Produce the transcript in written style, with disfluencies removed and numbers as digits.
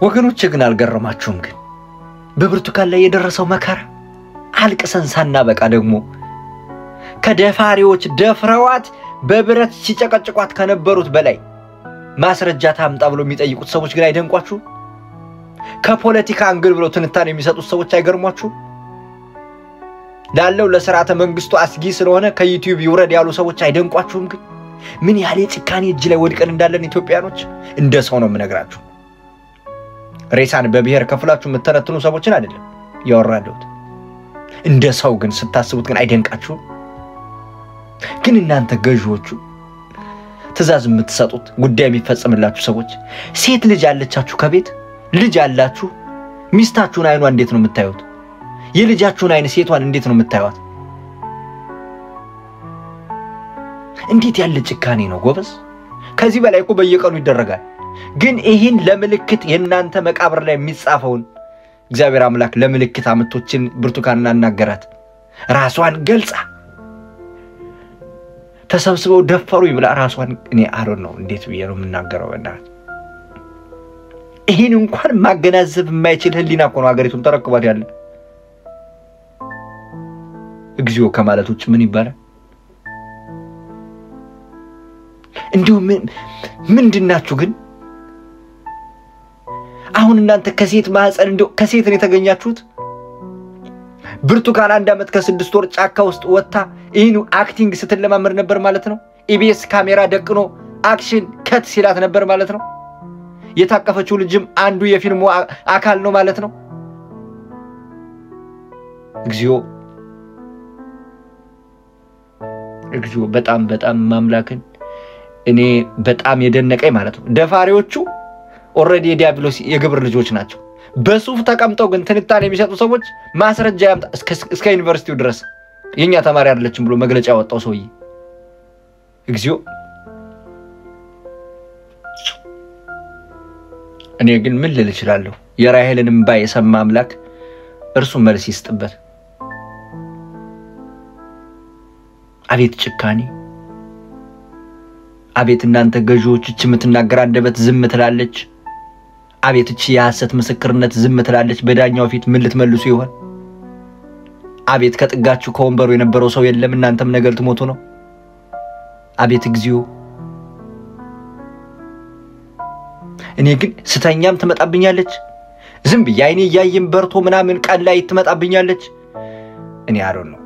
ወገኖች ግን አልገረማችሁም? ግን በብርቱካን ላይ የደረሰው መከራ አልቅሰን ሳናበቃ ደግሞ ከደፋሪዎች ደፍረዋት በብረት ሲጨቀጭቋት ከነበሩት በላይ ማስረጃ ታምጣ ብሎ የሚጠይቁት ሰዎች ግን አይደንቋችሁ? ከፖለቲካ አንግል ብሎ ትንታኔ የሚሰጡት ሰዎች አይገርሟችሁ? ላለው ለሥርዓተ መንግስቱ አስጊ ስለሆነ ከዩቲዩብ ይውረድ ያሉ ሰዎች አይደንቋችሁም? ግን ምን ያህል የጭካኔ እጅ ላይ ወድቀን እንዳለን ኢትዮጵያኖች እንደ ሰው ነው የምነግራችሁ። ሬሳን በብሔር ከፍላችሁ የምትተነትኑ ሰዎችን አይደለም ያወራለሁት። እንደ ሰው ግን ስታስቡት ግን አይደንቃችሁም? ግን እናንተ ገዢዎቹ ትእዛዝ የምትሰጡት ጉዳይ የሚፈጸምላችሁ ሰዎች ሴት ልጅ አለቻችሁ፣ ከቤት ልጅ አላችሁ፣ ሚስታችሁን አይኗ እንዴት ነው የምታዩት? የልጃችሁን አይን ሴቷን እንዴት ነው የምታዩት? እንዴት ያለ ጭካኔ ነው ጎበዝ! ከዚህ በላይ እኮ በየቀኑ ይደረጋል። ግን ይህን ለምልክት የእናንተ መቃብር ላይ የሚጻፈውን እግዚአብሔር አምላክ ለምልክት አመቶችን ብርቱካንና እናገራት ራሷን ገልጻ ተሰብስበው ደፈሩ ይብላ ራሷን እኔ አሮን ነው እንዴት ብዬ ነው የምናገረው? በእናትህ ይህን እንኳን ማገናዘብ የማይችል ህሊና እኮ ነው ሀገሪቱን ተረክቧት ያለ። እግዚኦ ከማለት ውጭ ምን ይባላል? እንዲሁ ምንድናችሁ ግን? አሁን እናንተ ከሴት ማህፀን እንደው ከሴት ነው የተገኛችሁት? ብርቱካን 1 ዓመት ከ6 ወር ጫካ ውስጥ ወጣ ይሄን አክቲንግ ስትለማመድ ነበር ማለት ነው። ኢቢኤስ ካሜራ ደቅኖ አክሽን ከት ሲላት ነበር ማለት ነው። የታቀፈችው ልጅም አንዱ የፊልሙ አካል ነው ማለት ነው። እግዚኦ በጣም ማምላክን እኔ በጣም የደነቀኝ ማለት ነው። ደፋሪዎቹ ኦሬዲ የዲያብሎስ የግብር ልጆች ናቸው። በሱፍ ተቀምጠው ግን ትንታኔ የሚሰጡ ሰዎች ማስረጃ ያምጣ እስከ ዩኒቨርሲቲው ድረስ የኛ ተማሪ አይደለችም ብሎ መግለጫ ያወጣው ሰውዬ እግዚኦ። እኔ ግን ምን ልል እችላለሁ? የራሔልን እንባ የሰማ አምላክ እርሱ መልስ ይስጥበት። አቤት ጭካኔ! አቤት እናንተ ገዢዎች እቺ የምትናገር አንደበት ዝም ትላለች። አቤት እቺ የሐሰት ምስክርነት ዝም ትላለች። በዳኛው ፊት ምን ልትመልሱ ይሆን? አቤት ከጥጋችሁ ከወንበሩ የነበረው ሰው የለም እናንተም ነገር ትሞቱ ነው። አቤት እግዚኦ! እኔ ግን ስተኛም ትመጣብኛለች፣ ዝም ብዬ አይኔ ያይም በርቶ ምናምን ቀን ላይ ትመጣብኛለች። እኔ አሮን ነው